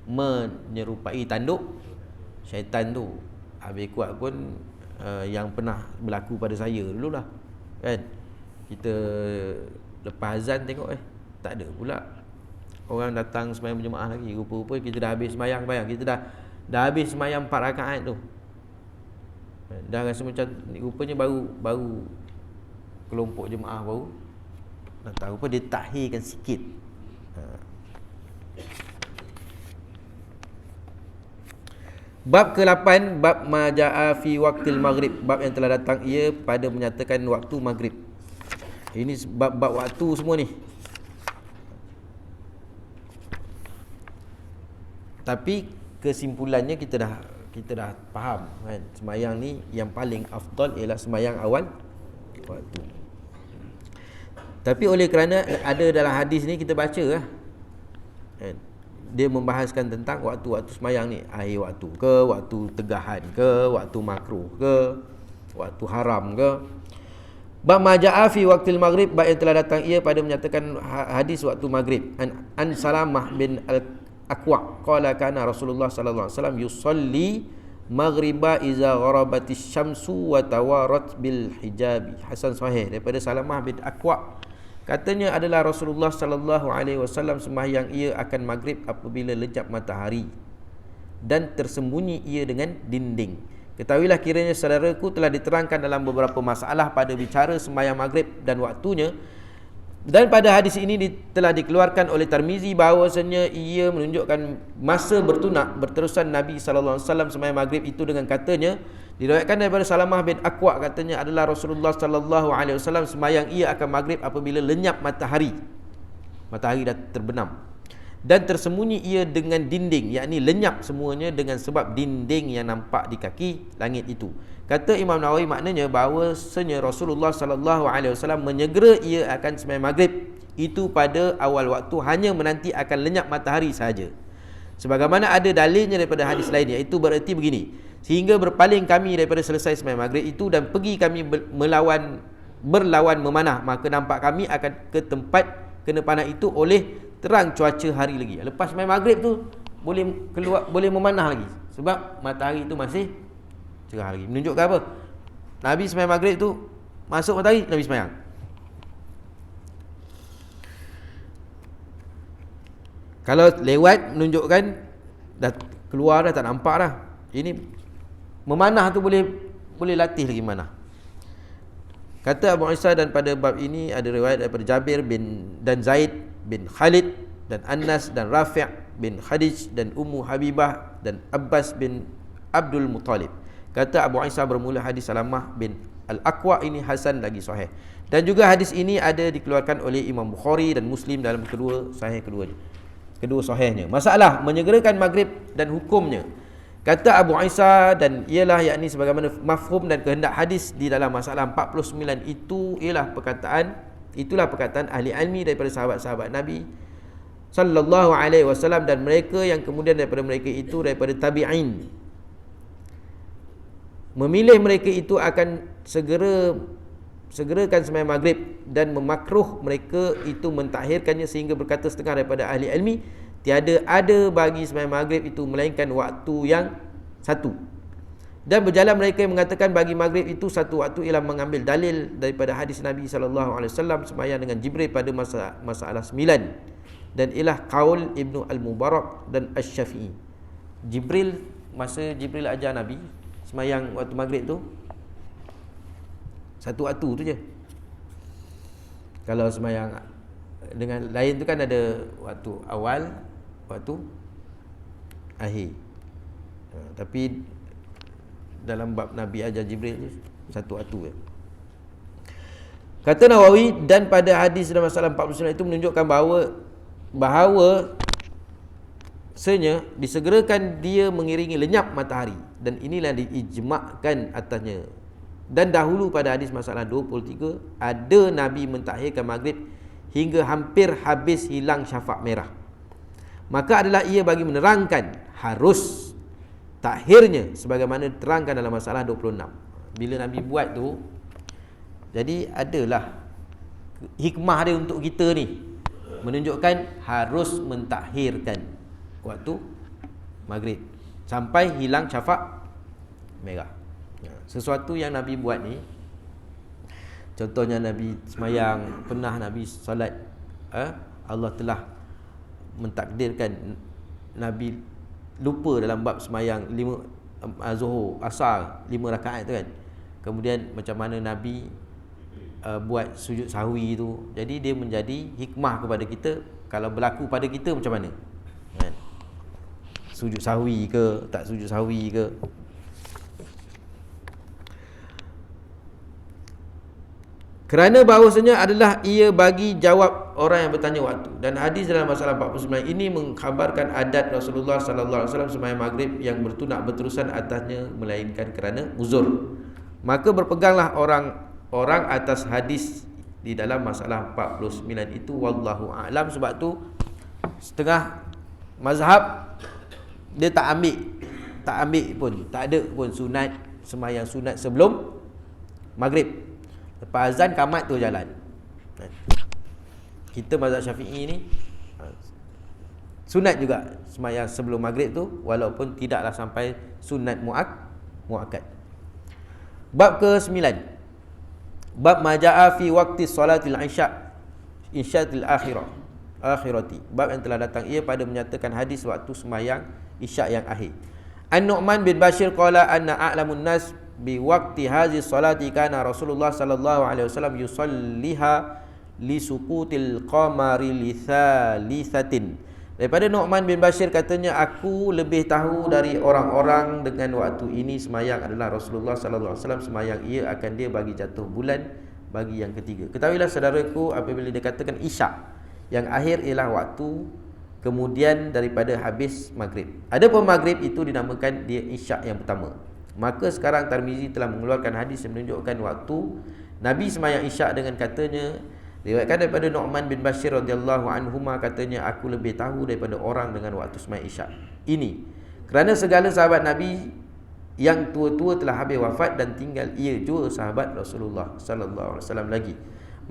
menyerupai tanduk syaitan tu. Habis kuat pun yang pernah berlaku pada saya dululah, kan? Kita lepas azan tengok tak ada pula orang datang sembahyang berjemaah lagi. Rupa-rupa kita dah habis sembahyang, bayang kita dah habis sembahyang 4 rakaat tu. Dah rasa macam rupanya baru kelompok jemaah baru datang, rupa dia takhirkan sikit. Bab ke-8, bab majaa fi waqtil maghrib, bab yang telah datang ia pada menyatakan waktu maghrib. Ini bab-bab waktu semua ni. Tapi kesimpulannya kita dah faham, kan? Sembahyang ni yang paling afdal ialah sembahyang awal waktu. Tapi oleh kerana ada dalam hadis ni kita baca lah, kan? Dia membahaskan tentang waktu-waktu sembahyang ni, akhir waktu ke, waktu tegahan ke, waktu makruh ke, waktu haram ke. Bab majaa fi waqtil maghrib, bab yang telah datang ia pada menyatakan hadis waktu maghrib. An Salamah bin Al-Aqwa qala kana Rasulullah sallallahu alaihi wasallam yusalli maghriba iza gharabatis syamsu wa tawarat bil hijabi. Hasan sahih daripada Salamah bin Aqwa, katanya adalah Rasulullah sallallahu alaihi wasallam sembahyang ia akan maghrib apabila lejap matahari dan tersembunyi ia dengan dinding. Ketahuilah kiranya saudaraku telah diterangkan dalam beberapa masalah pada bicara sembahyang maghrib dan waktunya. Dan pada hadis ini telah dikeluarkan oleh Tirmizi bahawasanya ia menunjukkan masa berterusan Nabi SAW sembahyang maghrib itu dengan katanya, diriwayatkan daripada Salamah bin Aqwa katanya adalah Rasulullah SAW sembahyang ia akan maghrib apabila lenyap matahari dah terbenam, dan tersembunyi ia dengan dinding, yakni lenyap semuanya dengan sebab dinding yang nampak di kaki langit itu. Kata Imam Nawawi, maknanya bahawasanya Rasulullah SAW menyegera ia akan sembahyang maghrib itu pada awal waktu, hanya menanti akan lenyap matahari sahaja. Sebagaimana ada dalilnya daripada hadis lain, iaitu bererti begini, sehingga berpaling kami daripada selesai sembahyang maghrib itu dan pergi kami berlawan memanah, maka nampak kami akan ke tempat kena panah itu oleh terang cuaca hari lagi. Lepas sembahyang maghrib tu boleh memanah lagi, sebab matahari itu masih cerah lagi. Menunjukkan apa? Nabi sembahyang maghrib tu masuk matahari, Nabi sembahyang. Kalau lewat menunjukkan dah keluar dah, tak nampak dah. Ini memanah tu boleh latih lagi manah. Kata Abu Isa, dan pada bab ini ada riwayat daripada Jabir dan Zaid bin Khalid dan Anas dan Rafi' bin Khadij dan Ummu Habibah dan Abbas bin Abdul Muttalib. Kata Abu Isa, bermula hadis Salamah bin Al-Aqwa ini hasan lagi sahih. Dan juga hadis ini ada dikeluarkan oleh Imam Bukhari dan Muslim dalam kedua sahihnya. Masalah menyegerakan maghrib dan hukumnya. Kata Abu Isa, dan ialah yakni sebagaimana mafhum dan kehendak hadis di dalam masalah 49 itu itulah perkataan ahli ilmi daripada sahabat-sahabat Nabi sallallahu alaihi wasallam, dan mereka yang kemudian daripada mereka itu daripada tabi'in. Memilih mereka itu akan segerakan sembahyang maghrib, dan memakruh mereka itu mentahhirkannya, sehingga berkata setengah daripada ahli ilmi, tiada ada bagi sembahyang maghrib itu melainkan waktu yang satu. Dan berjalan mereka yang mengatakan bagi maghrib itu satu waktu ialah mengambil dalil daripada hadis Nabi SAW sembahyang dengan Jibril pada masalah 9, dan ialah qaul Ibnu Al-Mubarak dan Asy-Syafi'i. Masa Jibril ajar Nabi sembahyang waktu maghrib tu satu waktu tu je. Kalau sembahyang dengan lain tu kan ada waktu awal, waktu akhir. Tapi dalam bab Nabi ajar Jibril ni satu waktu je. Kata Nawawi, dan pada hadis dalam masalah 49 itu menunjukkan bahawa senya disegerakan dia mengiringi lenyap matahari, dan inilah diijma'kan atasnya. Dan dahulu pada hadis masalah 23 ada Nabi mentahhirkan maghrib hingga hampir habis hilang syafaq merah. Maka adalah ia bagi menerangkan harus takhirnya sebagaimana diterangkan dalam masalah 26. Bila Nabi buat tu, jadi adalah hikmah dia untuk kita ni, menunjukkan harus mentakhirkan waktu maghrib sampai hilang syafaq merah. Sesuatu yang Nabi buat ni, contohnya Nabi semayang, pernah Nabi solat, Allah telah mentakdirkan Nabi lupa dalam bab semayang Zuhur, Asar 5 rakaat tu kan. Kemudian macam mana Nabi buat sujud sahwi tu. Jadi dia menjadi hikmah kepada kita, kalau berlaku pada kita macam mana kan? Sujud sahwi ke tak sujud sahwi ke. Kerana bahawasanya adalah ia bagi jawab orang yang bertanya waktu. Dan hadis dalam masalah 49 ini mengkhabarkan adat Rasulullah sallallahu alaihi wasallam sembahyang maghrib yang berterusan atasnya melainkan kerana uzur. Maka berpeganglah orang atas hadis di dalam masalah 49 itu, wallahu a'lam. Sebab tu setengah mazhab dia tak ambil pun, tak ada pun sunat sembahyang sunat sebelum maghrib. Lepas azan kamat tu jalan. Kita mazhab Syafi'i ni sunat juga sembahyang sebelum maghrib tu, walaupun tidaklah sampai sunat muakkad. Bab ke-9, bab maja'a fi waqti salatil isyatil akhirati. Bab yang telah datang ia pada menyatakan hadis waktu sembahyang isyak yang akhir. An-Nu'man bin Bashir qala anna a'lamun nas bi waqti hadhihi salati kana Rasulullah sallallahu alaihi wasallam yusalliha li suqutil qamari li thalithatin. Daripada Nu'man bin Bashir katanya, aku lebih tahu dari orang-orang dengan waktu ini semayang adalah Rasulullah sallallahu alaihi wasallam semayang ia akan dia bagi jatuh bulan bagi yang ketiga. Ketahuilah saudaraku, apabila dikatakan isyak yang akhir ialah waktu kemudian daripada habis maghrib. Adapun maghrib itu dinamakan dia isyak yang pertama. Maka sekarang Tirmizi telah mengeluarkan hadis yang menunjukkan waktu Nabi semayang isyak dengan katanya, riwayatkan daripada Nu'man bin Bashir radhiyallahu anhuma katanya, aku lebih tahu daripada orang dengan waktu semayang isyak ini, kerana segala sahabat Nabi yang tua-tua telah habis wafat dan tinggal ia jua sahabat Rasulullah sallallahu alaihi wasallam lagi.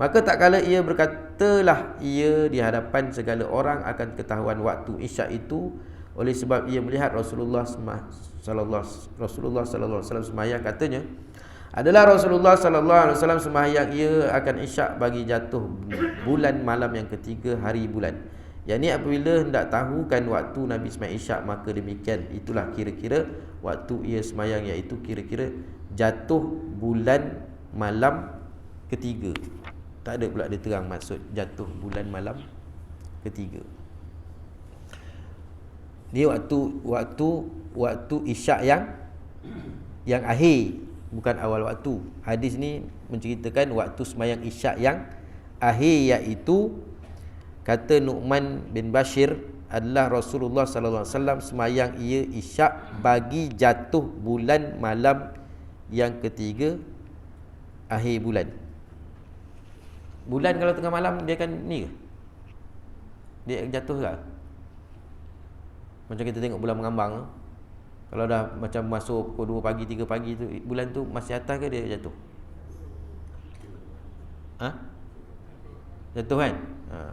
Maka tak kala ia berkatalah ia di hadapan segala orang akan ketahuan waktu isyak itu, oleh sebab ia melihat Rasulullah sallallahu alaihi wasallam sembahyang, katanya adalah Rasulullah sallallahu alaihi wasallam sembahyang ia akan isyak bagi jatuh bulan malam yang ketiga hari bulan. Yakni apabila hendak tahukan waktu Nabi sembahyang isyak, maka demikian itulah kira-kira waktu ia sembahyang, iaitu kira-kira jatuh bulan malam ketiga. Tak ada pula dia terang maksud jatuh bulan malam ketiga. Ni waktu isyak yang akhir, bukan awal waktu. Hadis ni menceritakan waktu sembahyang isyak yang akhir, iaitu kata Nu'man bin Bashir adalah Rasulullah sallallahu alaihi wasallam sembahyang ia isyak bagi jatuh bulan malam yang ketiga akhir bulan. Bulan kalau tengah malam dia akan ni ke? Dia akan jatuh ke? Macam kita tengok bulan mengambang tu. Kalau dah macam masuk pukul 2 pagi, 3 pagi tu, bulan tu masih atas ke dia jatuh? Ha? Jatuh kan? Ha,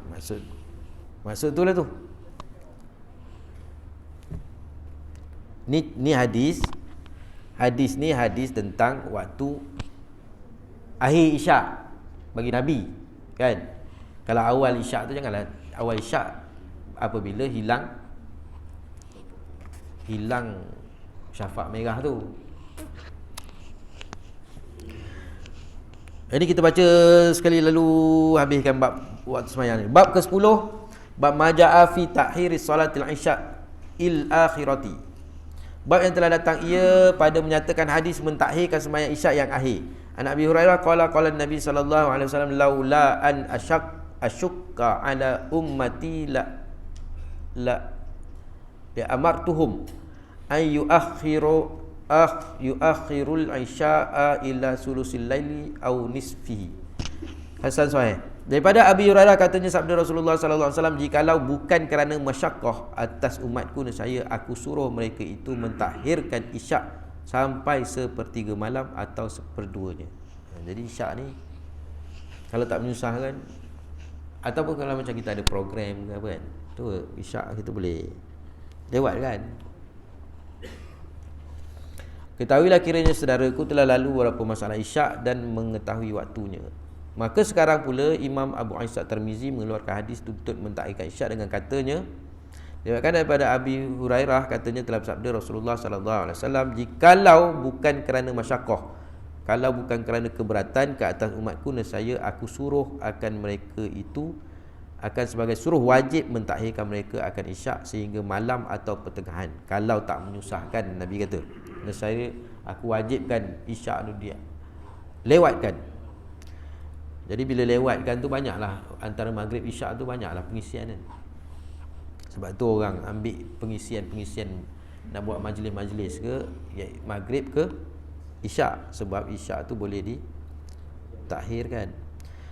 maksud tu lah tu. Ni hadis ni hadis tentang waktu akhir isyak bagi Nabi, kan? Kalau awal isyak tu janganlah awal isyak apabila hilang syafaq merah tu. Ini kita baca sekali lalu habiskan bab waktu sembahyang ni. Bab ke-10, bab maja'a fi ta'khiris salatil isya il akhirati. Bab yang telah datang ia pada menyatakan hadis mentakhirkan sembahyang isyak yang akhir. An Abi Hurairah qala Nabi sallallahu alaihi wasallam, laula an asyukka ala ummati la amartuhum an yuakhirul isya'a ila sulusil laili aw nisfihi. Hasan sahih. Daripada Abi Hurairah katanya sabda Rasulullah sallallahu alaihi wasallam, jikalau bukan kerana masyaqqah atas umatku, nescaya aku suruh mereka itu mentakhirkan isyak sampai 1/3 malam atau 1/2-nya. Jadi isyak ni kalau tak menyusahkan, ataupun kalau macam kita ada program ke apa kan, tu isyak kita boleh lewat kan. Ketahuilah kiranya saudaraku telah lalu beberapa masalah isyak dan mengetahui waktunya. Maka sekarang pula Imam Abu Isa Tirmizi mengeluarkan hadis tuntut mentakhirkan isyak dengan katanya, diriwayatkan daripada Abi Hurairah katanya telah bersabda Rasulullah sallallahu alaihi wasallam, jikalau bukan kerana masyaqqah, kalau bukan kerana keberatan ke atas umatku, nescaya aku suruh akan mereka itu akan sebagai suruh wajib mentakhirkan mereka akan isyak sehingga malam atau pertengahan. Kalau tak menyusahkan, Nabi kata, nescaya aku wajibkan isyak tu dia lewatkan. Jadi bila lewatkan tu banyaklah, antara maghrib isyak tu banyaklah pengisian kan. Sebab tu orang ambil pengisian nak buat majlis-majlis ke ya, maghrib ke isyak, sebab isyak tu boleh ditakhirkan.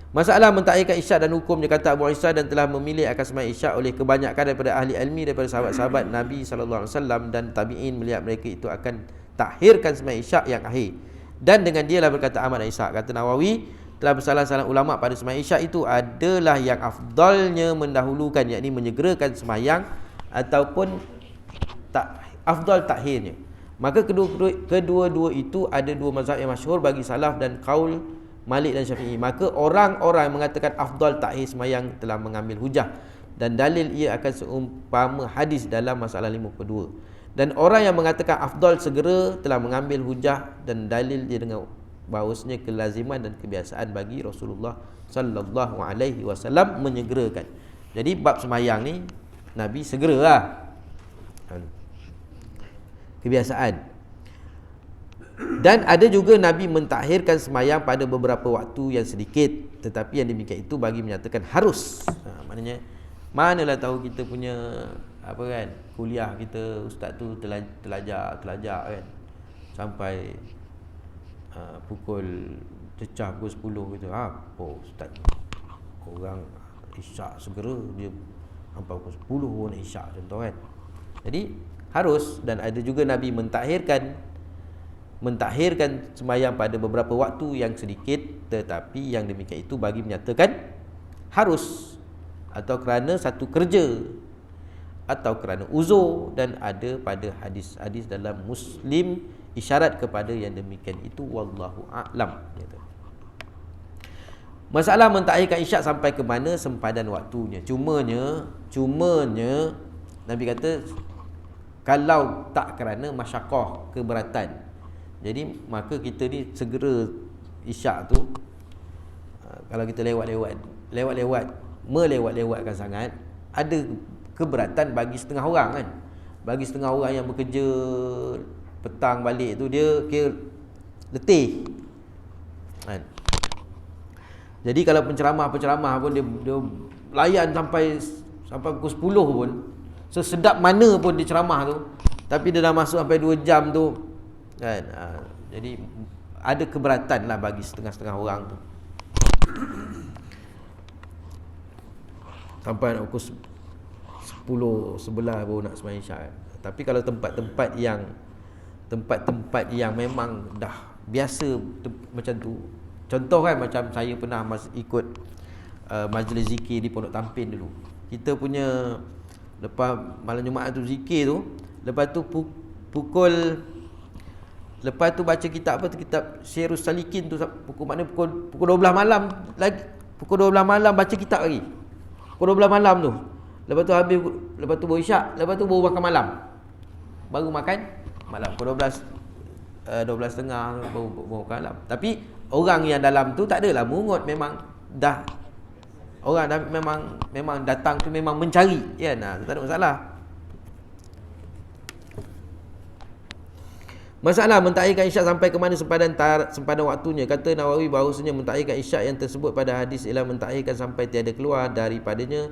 Masalah mentakhirkan isyak dan hukumnya, kata Abu Isa, dan telah memilih akan sembahyang isyak oleh kebanyakan daripada ahli ilmi daripada sahabat-sahabat Nabi sallallahu alaihi wasallam dan tabi'in, melihat mereka itu akan takhirkan sembahyang isyak yang akhir. Dan dengan dialah berkata Ahmad dan Ishaq. Kata Nawawi, telah bersalah-salah ulama pada sembahyang isyak itu adalah yang afdalnya mendahulukan, yakni menyegerakan sembahyang, ataupun afdal takhirnya. Maka kedua-dua itu ada dua mazhab yang masyhur bagi salaf dan kaul Malik dan Syafi'i. Maka orang-orang yang mengatakan afdal takhir sembahyang telah mengambil hujah dan dalil ia akan seumpama hadis dalam masalah 52. Dan orang yang mengatakan afdal segera telah mengambil hujah dan dalil dia dengan bahawasanya kelaziman dan kebiasaan bagi Rasulullah sallallahu alaihi wasallam menyegerakan. Jadi bab semayang ni Nabi segeralah. Kebiasaan. Dan ada juga Nabi mentakhirkan semayang pada beberapa waktu yang sedikit, tetapi yang demikian itu bagi menyatakan harus. Maknanya manalah tahu kita punya apa kan, kuliah kita ustaz tu telajak kan sampai pukul cecah pukul 10 gitu. Apa ustaz orang isyak segera, dia sampai pukul 10 pun isyak contoh kan. Jadi harus. Dan ada juga Nabi mentakhirkan sembahyang pada beberapa waktu yang sedikit, tetapi yang demikian itu bagi menyatakan harus, atau kerana satu kerja, atau kerana uzur. Dan ada pada hadis-hadis dalam Muslim isyarat kepada yang demikian itu, wallahu a'lam. Masalah mentakhirkan isyak sampai ke mana sempadan waktunya. Cumanya Nabi kata kalau tak kerana masyaqqah, keberatan, jadi maka kita ni segera isyak tu, kalau kita melewat-lewatkan sangat, ada keberatan bagi setengah orang kan. Bagi setengah orang yang bekerja petang balik tu, dia kira letih kan. Jadi kalau penceramah pun dia layan sampai pukul 10 pun, sesedap mana pun dia ceramah tu, tapi dia dah masuk sampai 2 jam tu kan. Jadi ada keberatan lah bagi setengah-setengah orang tu, sampai nak pukul 10, 11 baru nak sembahyang isyak kan. Tapi kalau tempat-tempat yang memang dah biasa macam tu, contoh kan macam saya pernah ikut majlis zikir di Pondok Tampin dulu. Kita punya lepas malam Jumaat tu zikir tu, lepas tu lepas tu baca kitab kitab Syirus Salikin tu pukul 12 malam lagi. Pukul 12 malam baca kitab lagi. Pukul 12 malam tu. Lepas tu habis, lepas tu baru isyak, lepas tu baru makan malam. Baru makan malam. Pukul 12.30 baru makan malam. Tapi orang yang dalam tu tak adalah mungut, memang dah orang dah memang datang tu memang mencari kan. Tak ada masalah. Masalah mentakhirkan isyak sampai ke mana sempadan waktunya. Kata Nawawi bahawasanya mentakhirkan isyak yang tersebut pada hadis ialah mentakhirkan sampai tiada keluar daripadanya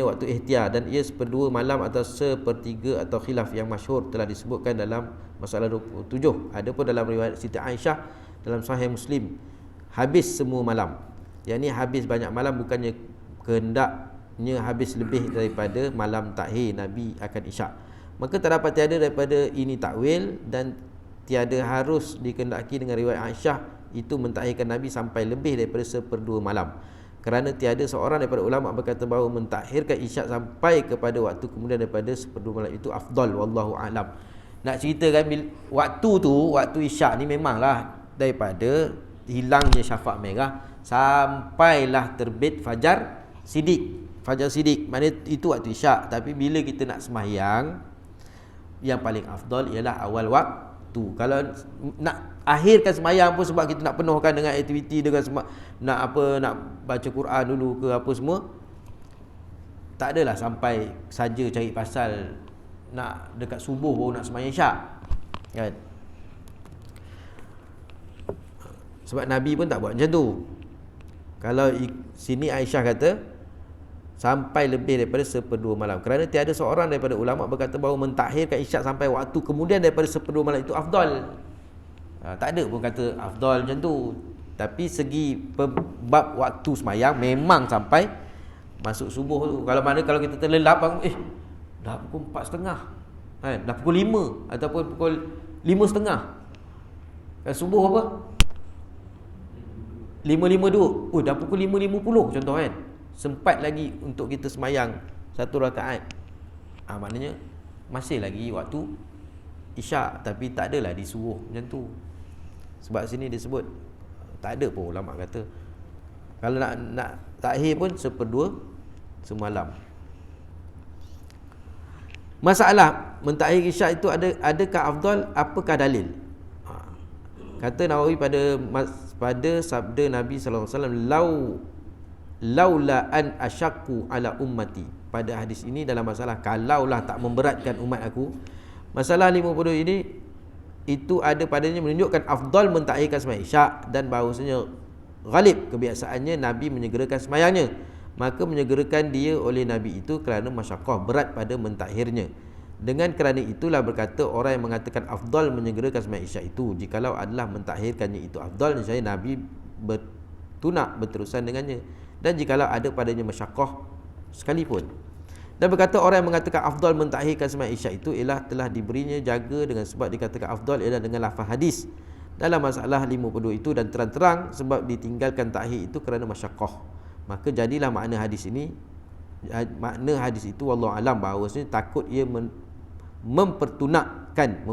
waktu ikhtiar, dan ia seperdua malam atau sepertiga, atau khilaf yang masyhur telah disebutkan dalam masalah 27. Adapun dalam riwayat Siti Aisyah dalam Sahih Muslim, habis semua malam, yakni habis banyak malam, bukannya kehendaknya habis lebih daripada malam takhir Nabi akan isyak. Maka terdapat tiada daripada ini takwil, dan tiada harus dikehendaki dengan riwayat Aisyah itu mentakhirkan Nabi sampai lebih daripada seperdua malam, kerana tiada seorang daripada ulama berkata bahawa mentakhirkan isyak sampai kepada waktu kemudian daripada seperdua malam itu afdal, wallahu a'lam. Nak ceritakan waktu isyak ni memanglah daripada hilangnya syafaq merah sampailah terbit fajar sidik. Maknanya itu waktu isyak. Tapi bila kita nak sembahyang, yang paling afdal ialah awal waktu. Kalau nak akhirkan sembahyang pun sebab kita nak penuhkan dengan aktiviti, dengan nak baca Quran dulu ke apa semua, tak adalah sampai saja cari pasal nak dekat subuh baru nak sembahyang isyak kan. Sebab Nabi pun tak buat macam tu. Kalau sini Aisyah kata sampai lebih daripada seperdua malam, kerana tiada seorang daripada ulama berkata bahawa mentakhirkan isyak sampai waktu kemudian daripada seperdua malam itu afdal. Tak ada pun kata afdal macam tu. Tapi segi bab waktu semayang memang sampai masuk subuh tu. Kalau kita terlelap bangun, dah pukul 4.30 kan, dah pukul 5 ataupun pukul 5.30 kan, subuh apa 5.52, dah pukul 5.50 contoh kan, sempat lagi untuk kita semayang satu rakaat. Maknanya masih lagi waktu isyak, tapi tak adalah disuruh macam tu. Sebab sini disebut tak ada pun ulama kata kalau nak takhir pun seperdua semalam. Masalah mentakhir isyak itu adakah afdal, apakah dalil? Kata Nawawi pada sabda Nabi sallallahu alaihi wasallam, laula an asyaqqu ala ummati. Pada hadis ini dalam masalah kalaulah tak memberatkan umat aku, masalah 52 ini itu ada padanya menunjukkan afdal mentakhirkan sembahyang isyak, dan bahawasanya ghalib kebiasaannya Nabi menyegerakan sembahyangnya, maka menyegerakan dia oleh Nabi itu kerana masyaqqah berat pada mentakhirnya. Dengan kerana itulah berkata orang yang mengatakan afdal menyegerakan sembahyang isyak itu, jikalau adalah mentakhirkannya itu afdal, nescaya Nabi bertunak berterusan dengannya, dan jikalau ada padanya masyaqqah sekalipun. Dan berkata orang yang mengatakan afdal mentakhirkan sembahyang isyak itu ialah telah diberinya jaga dengan sebab dikatakan afdal ialah dengan lafaz hadis dalam masalah 52 itu, dan terang-terang sebab ditinggalkan takhir itu kerana masyaqqah. Maka jadilah makna hadis itu wallahu alam bahawasanya takut ia mempertunakkan,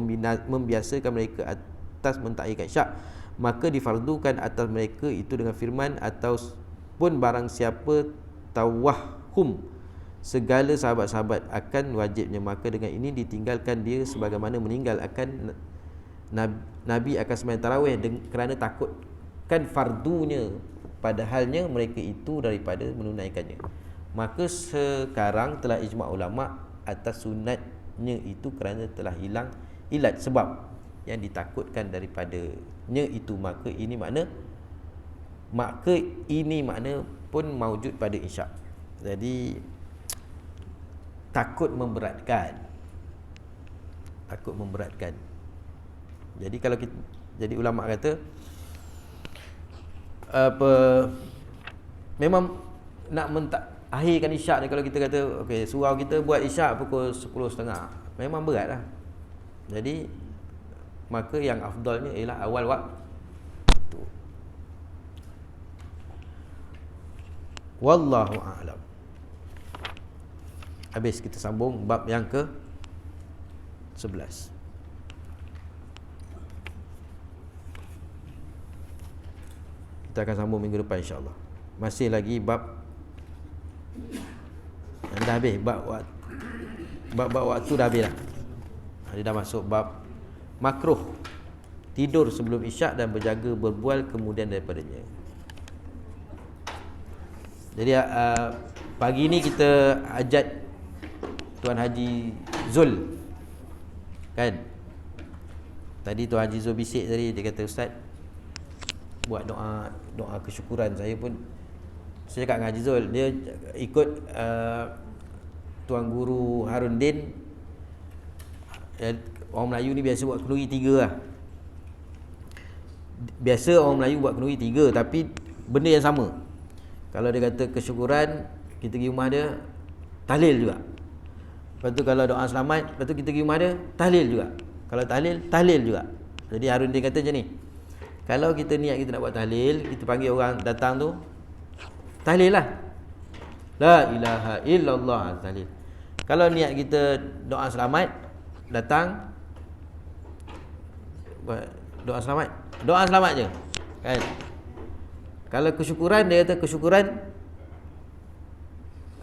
membiasakan mereka atas mentakhirkan isyak, maka difardukan atas mereka itu dengan firman, ataupun barang siapa tawahhum segala sahabat-sahabat akan wajibnya, maka dengan ini ditinggalkan dia sebagaimana meninggal akan Nabi akan sembahyang tarawih kerana takutkan fardunya, padahalnya mereka itu daripada menunaikannya. Maka sekarang telah ijma' ulama' atas sunatnya itu kerana telah hilang ilat sebab yang ditakutkan daripadanya itu. Maka ini makna pun maujud pada isyak. Jadi takut memberatkan. Jadi kalau kita, jadi ulama kata memang nak akhirkan isyak ni, kalau kita kata okey, surau kita buat isyak pukul 10.30, memang berat lah. Jadi maka yang afdalnya ialah awal waktu. Wallahu a'lam. Habis kita sambung bab yang ke 11. Kita akan sambung minggu depan insya-Allah. Masih lagi bab dah habis, bab waktu dah habis dah. Dia dah masuk bab makruh tidur sebelum isyak dan berjaga berbual kemudian daripadanya. Jadi pagi ni kita ajat Tuan Haji Zul, kan? Tadi Tuan Haji Zul bisik tadi, dia kata ustaz buat doa kesyukuran. Saya cakap dengan Haji Zul, dia ikut Tuan Guru Harun Din. Orang Melayu ni biasa buat kenduri 3 lah. Biasa orang Melayu buat kenduri 3, tapi benda yang sama. Kalau dia kata kesyukuran, kita pergi rumah dia tahlil juga. Lepas tu kalau doa selamat, lepas tu kita pergi rumah dia tahlil juga. Kalau tahlil juga. Jadi Harun Din kata macam ni, kalau kita niat kita nak buat tahlil, kita panggil orang datang tu, tahlil lah, la ilaha illallah, tahlil. Kalau niat kita doa selamat, datang buat doa selamat je, kan? Kalau kesyukuran, dia kata kesyukuran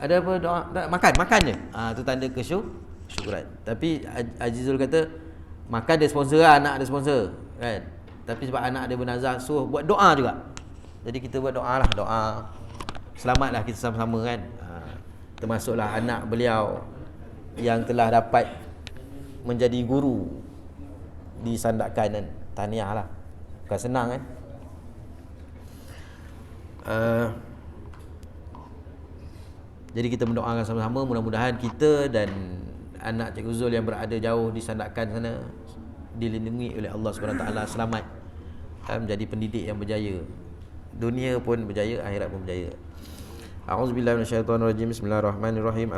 ada apa, doa makan je, tu tanda kesyukuran. Tapi Azizul kata makan dia sponsor lah, anak dia sponsor, kan? Tapi sebab anak dia bernazar, suruh buat doa juga. Jadi kita buat doa lah, doa selamatlah kita sama-sama, kan? Termasuklah anak beliau yang telah dapat menjadi guru di Sandakan, kan? Tahniah lah, bukan senang, kan? Jadi kita mendoakan sama-sama, mudah-mudahan kita dan anak Cikgu Zul yang berada jauh di Sandakan sana dilindungi oleh Allah SWT, selamat, menjadi pendidik yang berjaya, dunia pun berjaya, akhirat pun berjaya. A'udzubillahi minasyaitonirrajim. Bismillahirrahmanirrahim.